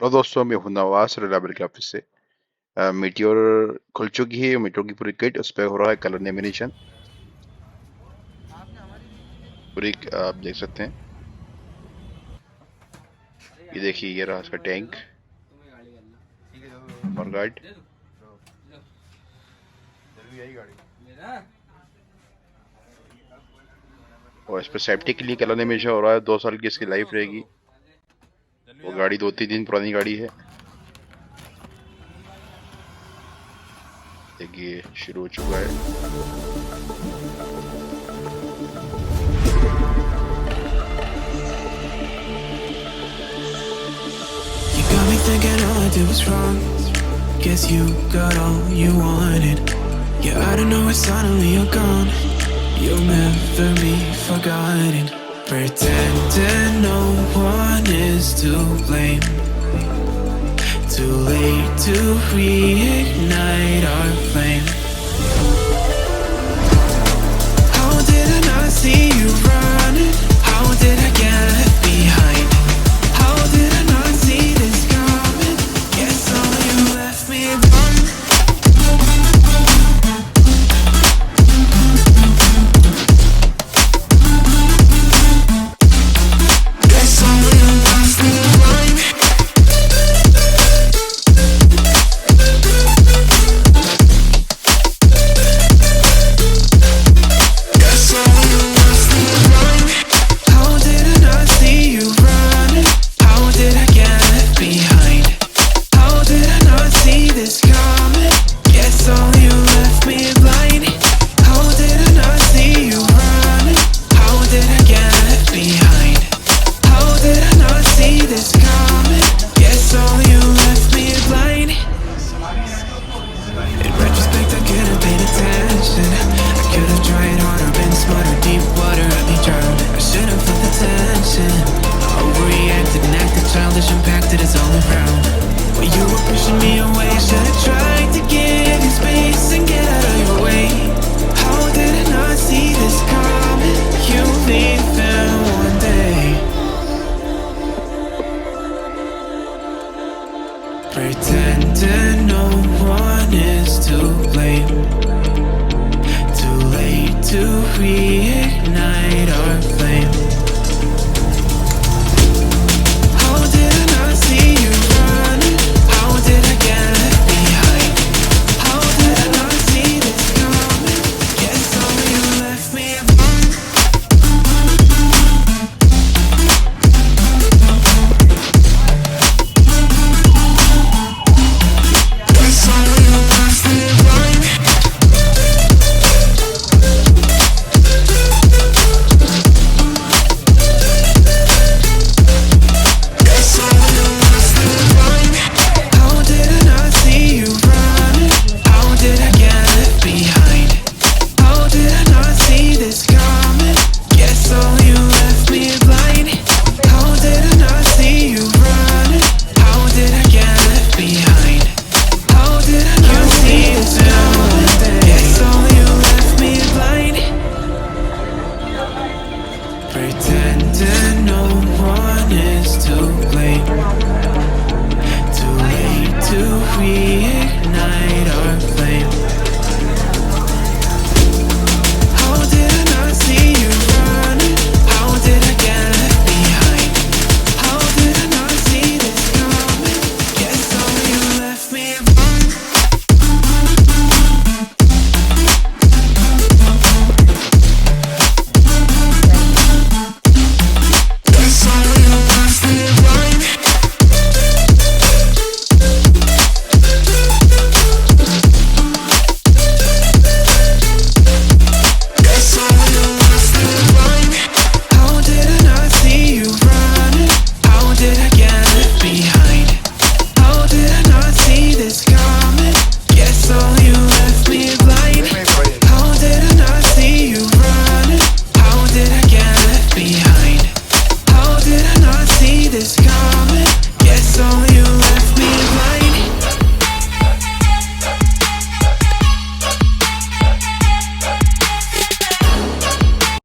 Hello दोस्तों, मैं हूं नवाज रिलायबल के ऑफिस से। मीटियोर खुल चुकी है। मीटियोर की पूरी किट, उस पर हो रहा है कलर लेमिनेशन। पूरी आप देख सकते हैं। ये देखिए, ये रहा इसका टैंक और गार्ड। और इस पर सेफ्टी के लिए कलर लेमिनेशन हो रहा है। 2 साल की इसकी लाइफ रहेगी। वो गाड़ी 2-3 दिन पुरानी गाड़ी है। देखिए, शुरू हो चुका है। You got me thinking all I did was wrong. Guess you got all you wanted. Yeah, I don't know why suddenly you're gone. You'll never be forgotten. Pretending no one is to blame. Too late to reignite our flame. How did I not see you running? How did I get left behind? How did I not see this coming? Guess all you left me alone. Guess all you left me alone. Guess all you left me alone. How did I not see you running? How did I get left behind? How did I not see this coming? Guess all you left me blind. How did I not see you running? How did I get left behind? How did I not see this coming? Guess all you left me blind. In retrospect, I could have paid attention. I could have tried harder, been smarter. Deep water had me drowned. I should have felt the tension. I overreacted and acted childish, impacted us all around. When you were pushing me away, I should